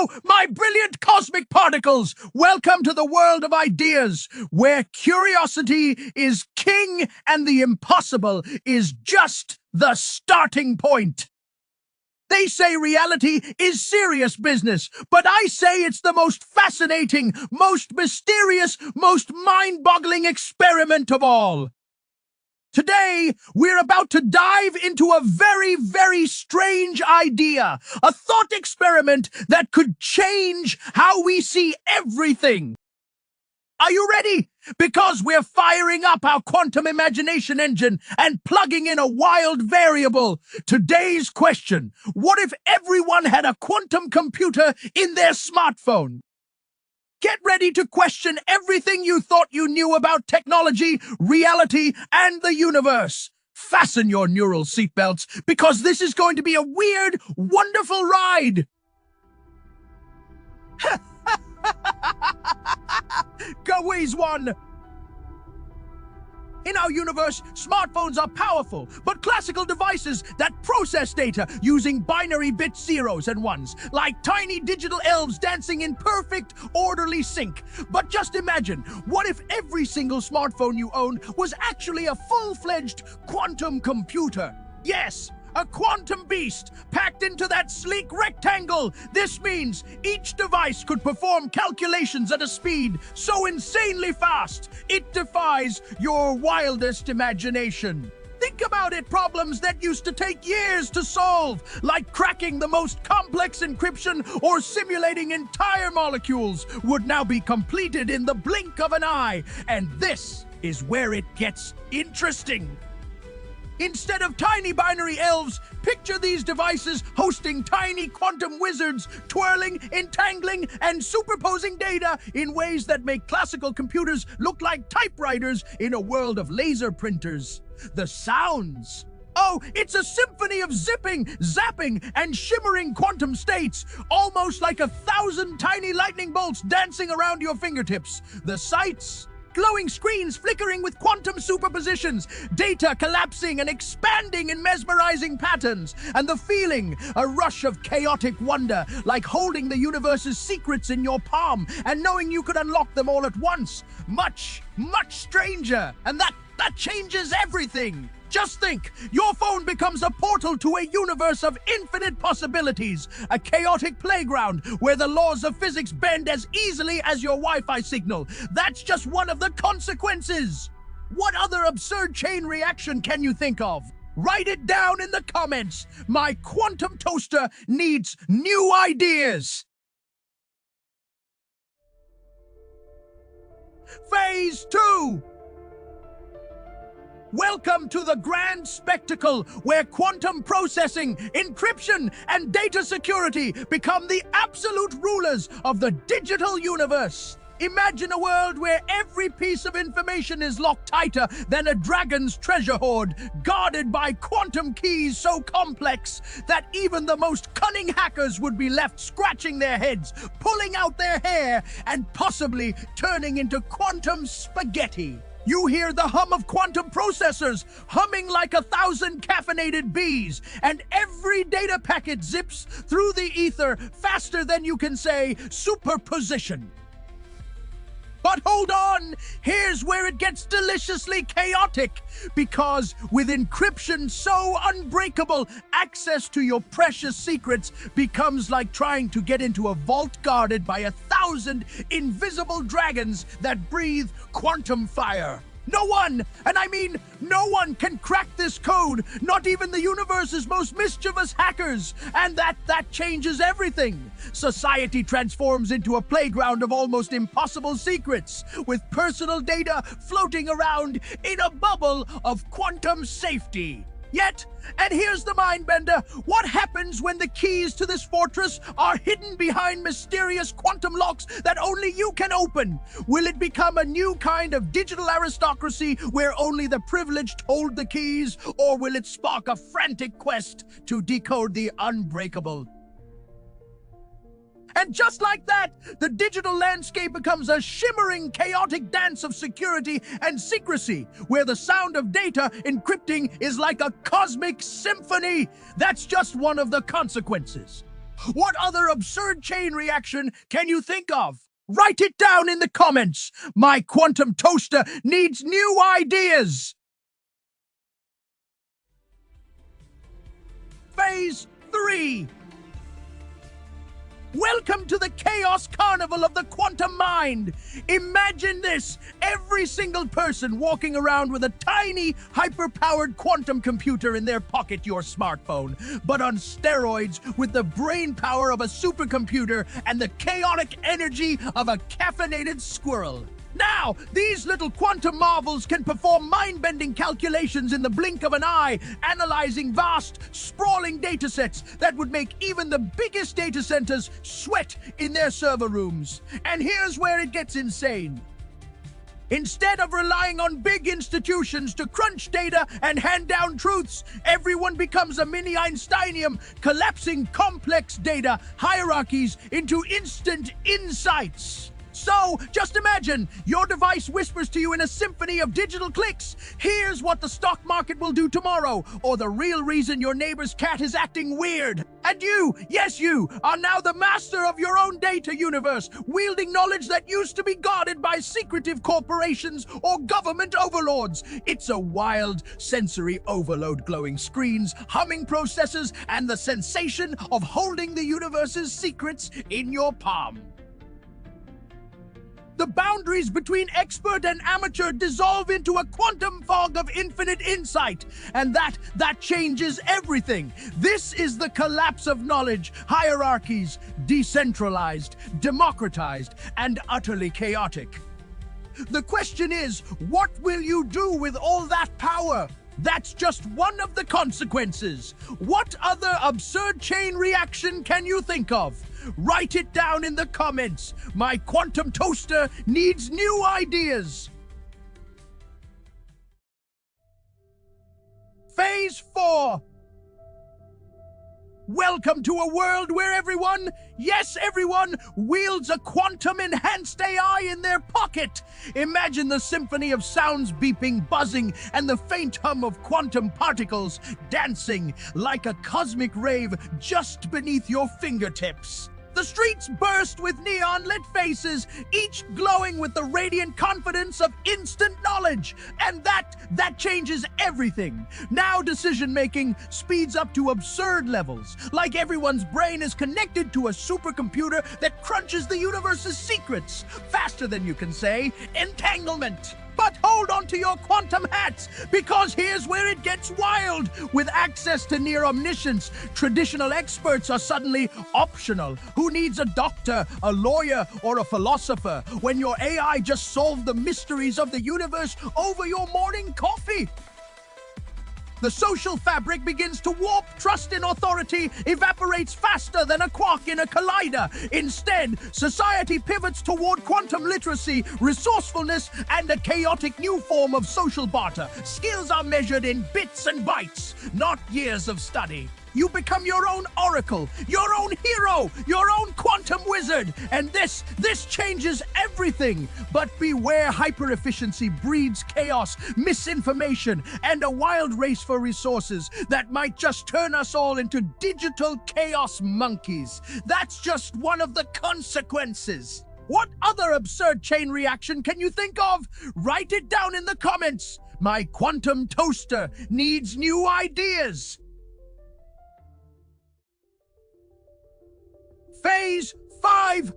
Hello, my brilliant cosmic particles! Welcome to the world of ideas, where curiosity is king and the impossible is just the starting point. They say reality is serious business, but I say it's the most fascinating, most mysterious, most mind-boggling experiment of all. Today, we're about to dive into a very, very strange idea, a thought experiment that could change how we see everything. Are you ready? Because we're firing up our quantum imagination engine and plugging in a wild variable. Today's question: what if everyone had a quantum computer in their smartphone? Get ready to question everything you thought you knew about technology, reality, and the universe. Fasten your neural seatbelts, because this is going to be a weird, wonderful ride. Go ease one. In our universe, smartphones are powerful, but classical devices that process data using binary bit zeros and ones, like tiny digital elves dancing in perfect, orderly sync. But just imagine, what if every single smartphone you owned was actually a full-fledged quantum computer? Yes! A quantum beast packed into that sleek rectangle. This means each device could perform calculations at a speed so insanely fast, it defies your wildest imagination. Think about it, problems that used to take years to solve, like cracking the most complex encryption or simulating entire molecules, would now be completed in the blink of an eye. And this is where it gets interesting. Instead of tiny binary elves, picture these devices hosting tiny quantum wizards, twirling, entangling, and superposing data in ways that make classical computers look like typewriters in a world of laser printers. The sounds. Oh, it's a symphony of zipping, zapping, and shimmering quantum states, almost like 1,000 tiny lightning bolts dancing around your fingertips. The sights. Glowing screens flickering with quantum superpositions, data collapsing and expanding in mesmerizing patterns, and the feeling, a rush of chaotic wonder, like holding the universe's secrets in your palm and knowing you could unlock them all at once. Much, much stranger, and that changes everything. Just think, your phone becomes a portal to a universe of infinite possibilities, a chaotic playground where the laws of physics bend as easily as your Wi-Fi signal. That's just one of the consequences. What other absurd chain reaction can you think of? Write it down in the comments. My quantum toaster needs new ideas. Phase 2. Welcome to the grand spectacle where quantum processing, encryption, and data security become the absolute rulers of the digital universe. Imagine a world where every piece of information is locked tighter than a dragon's treasure hoard, guarded by quantum keys so complex that even the most cunning hackers would be left scratching their heads, pulling out their hair, and possibly turning into quantum spaghetti. You hear the hum of quantum processors humming like 1,000 caffeinated bees, and every data packet zips through the ether faster than you can say superposition. But hold on, here's where it gets deliciously chaotic, because with encryption so unbreakable, access to your precious secrets becomes like trying to get into a vault guarded by 1,000 invisible dragons that breathe quantum fire. No one, and I mean no one, can crack this code, not even the universe's most mischievous hackers. And that changes everything. Society transforms into a playground of almost impossible secrets, with personal data floating around in a bubble of quantum safety. Yet, and here's the mind bender, what happens when the keys to this fortress are hidden behind mysterious quantum locks that only you can open? Will it become a new kind of digital aristocracy where only the privileged hold the keys, or will it spark a frantic quest to decode the unbreakable? And just like that, the digital landscape becomes a shimmering, chaotic dance of security and secrecy, where the sound of data encrypting is like a cosmic symphony. That's just one of the consequences. What other absurd chain reaction can you think of? Write it down in the comments. My quantum toaster needs new ideas. Phase 3. Welcome to the chaos carnival of the quantum mind. Imagine this, every single person walking around with a tiny, hyper-powered quantum computer in their pocket, your smartphone, but on steroids with the brain power of a supercomputer and the chaotic energy of a caffeinated squirrel. Now, these little quantum marvels can perform mind-bending calculations in the blink of an eye, analyzing vast, sprawling datasets that would make even the biggest data centers sweat in their server rooms. And here's where it gets insane. Instead of relying on big institutions to crunch data and hand down truths, everyone becomes a mini Einsteinium, collapsing complex data hierarchies into instant insights. So, just imagine, your device whispers to you in a symphony of digital clicks, here's what the stock market will do tomorrow, or the real reason your neighbor's cat is acting weird. And you, yes you, are now the master of your own data universe, wielding knowledge that used to be guarded by secretive corporations or government overlords. It's a wild sensory overload, glowing screens, humming processors, and the sensation of holding the universe's secrets in your palm. The boundaries between expert and amateur dissolve into a quantum fog of infinite insight, and that changes everything. This is the collapse of knowledge, hierarchies, decentralized, democratized, and utterly chaotic. The question is, what will you do with all that power? That's just one of the consequences. What other absurd chain reaction can you think of? Write it down in the comments. My quantum toaster needs new ideas. Phase 4. Welcome to a world where everyone, yes everyone, wields a quantum-enhanced AI in their pocket. Imagine the symphony of sounds beeping, buzzing, and the faint hum of quantum particles dancing like a cosmic rave just beneath your fingertips. The streets burst with neon-lit faces, each glowing with the radiant confidence of instant knowledge. And that changes everything. Now decision-making speeds up to absurd levels, like everyone's brain is connected to a supercomputer that crunches the universe's secrets, faster than you can say, entanglement. But hold on to your quantum hats, because here's where it gets wild. With access to near omniscience, traditional experts are suddenly optional. Who needs a doctor, a lawyer, or a philosopher when your AI just solved the mysteries of the universe over your morning coffee? The social fabric begins to warp. Trust in authority evaporates faster than a quark in a collider. Instead, society pivots toward quantum literacy, resourcefulness, and a chaotic new form of social barter. Skills are measured in bits and bytes, not years of study. You become your own oracle, your own hero, your own quantum wizard. And this changes everything. But beware, hyper-efficiency breeds chaos, misinformation, and a wild race for resources that might just turn us all into digital chaos monkeys. That's just one of the consequences. What other absurd chain reaction can you think of? Write it down in the comments. My quantum toaster needs new ideas. Phase 5.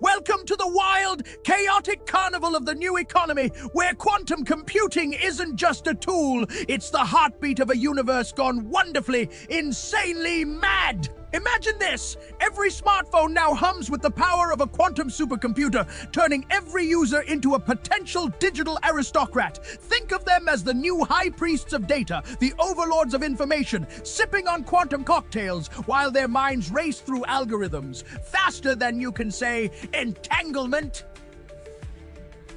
Welcome to the wild, chaotic carnival of the new economy, where quantum computing isn't just a tool, it's the heartbeat of a universe gone wonderfully, insanely mad. Imagine this! Every smartphone now hums with the power of a quantum supercomputer, turning every user into a potential digital aristocrat. Think of them as the new high priests of data, the overlords of information, sipping on quantum cocktails while their minds race through algorithms, faster than you can say, entanglement.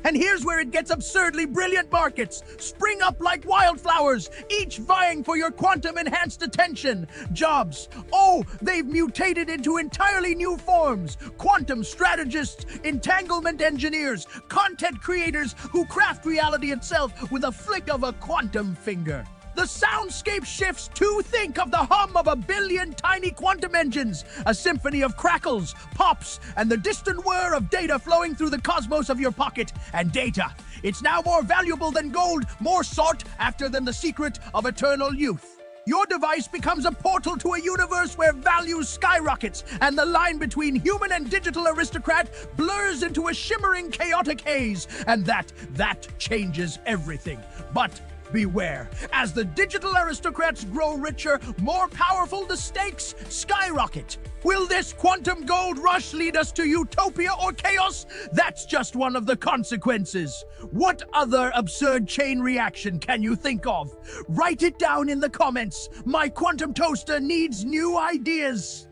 And here's where it gets absurdly brilliant. Markets spring up like wildflowers, each vying for your quantum-enhanced attention. Jobs, oh, they've mutated into entirely new forms. Quantum strategists, entanglement engineers, content creators who craft reality itself with a flick of a quantum finger. The soundscape shifts to think of the hum of a billion tiny quantum engines, a symphony of crackles, pops, and the distant whir of data flowing through the cosmos of your pocket. And data, it's now more valuable than gold, more sought after than the secret of eternal youth. Your device becomes a portal to a universe where value skyrockets and the line between human and digital aristocrat blurs into a shimmering, chaotic haze. And that changes everything. But beware, as the digital aristocrats grow richer, more powerful, the stakes skyrocket. Will this quantum gold rush lead us to utopia or chaos? That's just one of the consequences. What other absurd chain reaction can you think of? Write it down in the comments. My quantum toaster needs new ideas.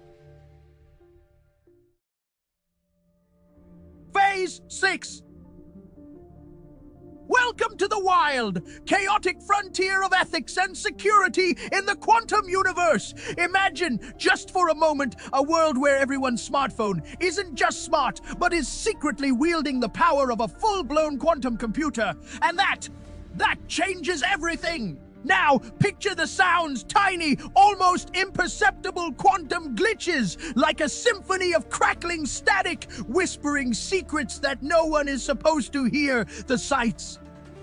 Phase 6. Welcome to the wild, chaotic frontier of ethics and security in the quantum universe. Imagine, just for a moment, a world where everyone's smartphone isn't just smart, but is secretly wielding the power of a full-blown quantum computer. And that changes everything. Now, picture the sounds, tiny, almost imperceptible quantum glitches, like a symphony of crackling static, whispering secrets that no one is supposed to hear. The sights.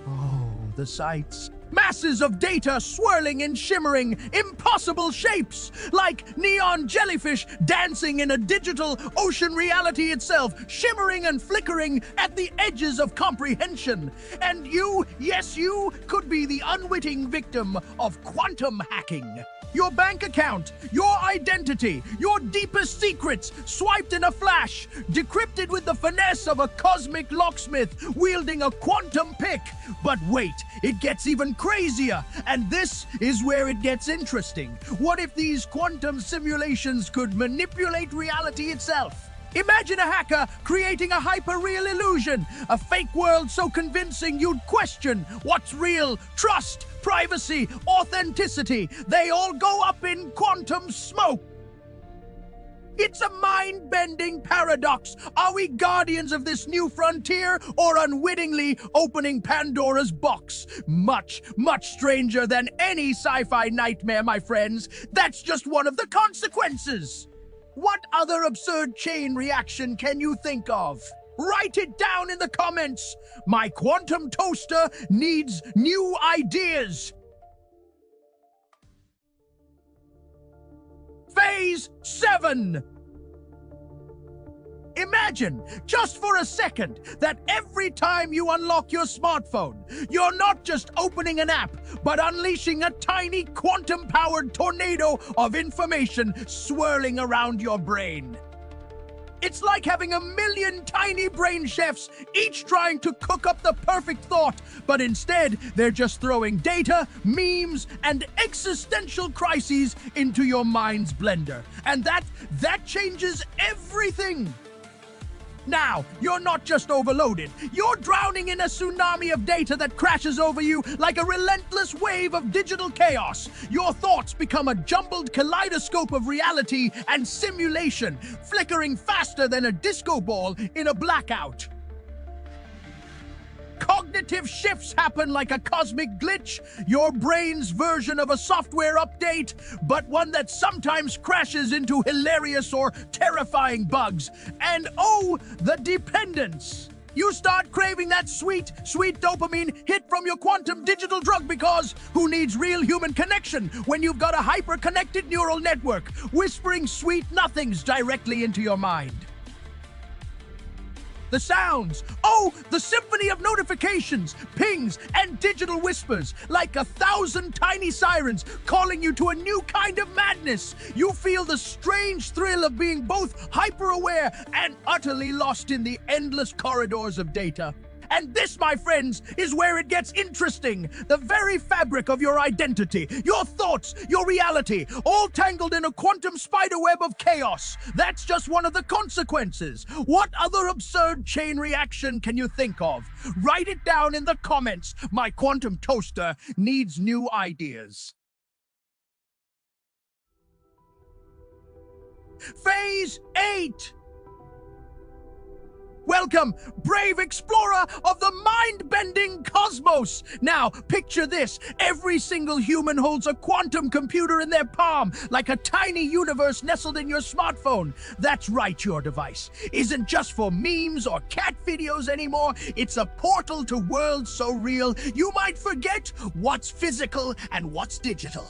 Oh, the sights. Masses of data swirling and shimmering, impossible shapes, like neon jellyfish dancing in a digital ocean reality itself, shimmering and flickering at the edges of comprehension. And you, yes, you could be the unwitting victim of quantum hacking. Your bank account, your identity, your deepest secrets swiped in a flash, decrypted with the finesse of a cosmic locksmith wielding a quantum pick. But wait, it gets even crazier, and this is where it gets interesting. What if these quantum simulations could manipulate reality itself? Imagine a hacker creating a hyper-real illusion, a fake world so convincing you'd question what's real, trust, privacy, authenticity. They all go up in quantum smoke. It's a mind-bending paradox. Are we guardians of this new frontier or unwittingly opening Pandora's box? Much, much stranger than any sci-fi nightmare, my friends. That's just one of the consequences. What other absurd chain reaction can you think of? Write it down in the comments. My quantum toaster needs new ideas. Phase 7. Imagine, just for a second, that every time you unlock your smartphone, you're not just opening an app, but unleashing a tiny quantum-powered tornado of information swirling around your brain. It's like having a million tiny brain chefs, each trying to cook up the perfect thought, but instead, they're just throwing data, memes, and existential crises into your mind's blender. And that changes everything. Now, you're not just overloaded, you're drowning in a tsunami of data that crashes over you like a relentless wave of digital chaos. Your thoughts become a jumbled kaleidoscope of reality and simulation, flickering faster than a disco ball in a blackout. Cognitive shifts happen like a cosmic glitch, your brain's version of a software update, but one that sometimes crashes into hilarious or terrifying bugs. And oh, the dependence! You start craving that sweet, sweet dopamine hit from your quantum digital drug because who needs real human connection when you've got a hyper-connected neural network whispering sweet nothings directly into your mind? The sounds. Oh, the symphony of notifications, pings, and digital whispers, like 1,000 tiny sirens calling you to a new kind of madness. You feel the strange thrill of being both hyper-aware and utterly lost in the endless corridors of data. And this, my friends, is where it gets interesting. The very fabric of your identity, your thoughts, your reality, all tangled in a quantum spiderweb of chaos. That's just one of the consequences. What other absurd chain reaction can you think of? Write it down in the comments. My quantum toaster needs new ideas. Phase 8. Welcome, brave explorer of the mind-bending cosmos! Now, picture this. Every single human holds a quantum computer in their palm, like a tiny universe nestled in your smartphone. That's right, your device isn't just for memes or cat videos anymore. It's a portal to worlds so real, you might forget what's physical and what's digital.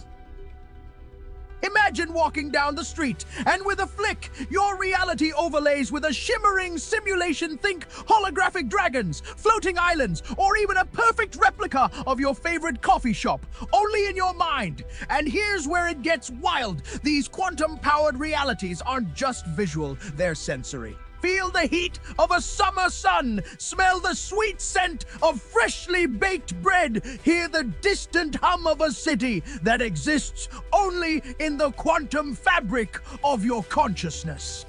Imagine walking down the street, and with a flick, your reality overlays with a shimmering simulation. Think holographic dragons, floating islands, or even a perfect replica of your favorite coffee shop, only in your mind. And here's where it gets wild. These quantum-powered realities aren't just visual, they're sensory. Feel the heat of a summer sun, smell the sweet scent of freshly baked bread, hear the distant hum of a city that exists only in the quantum fabric of your consciousness.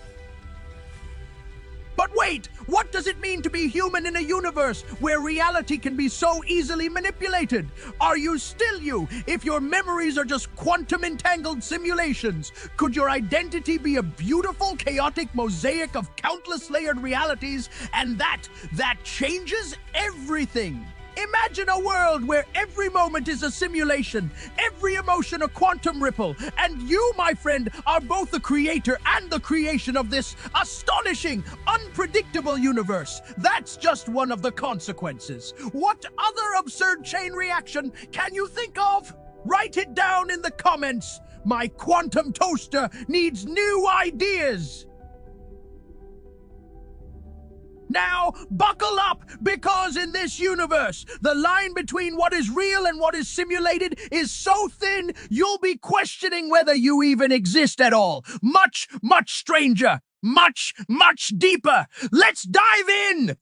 But wait, what does it mean to be human in a universe where reality can be so easily manipulated? Are you still you if your memories are just quantum-entangled simulations? Could your identity be a beautiful, chaotic mosaic of countless layered realities, and that changes everything? Imagine a world where every moment is a simulation, every emotion a quantum ripple, and you, my friend, are both the creator and the creation of this astonishing, unpredictable universe. That's just one of the consequences. What other absurd chain reaction can you think of? Write it down in the comments. My quantum toaster needs new ideas. Now, buckle up, because in this universe, the line between what is real and what is simulated is so thin, you'll be questioning whether you even exist at all. Much, much stranger. Much, much deeper. Let's dive in!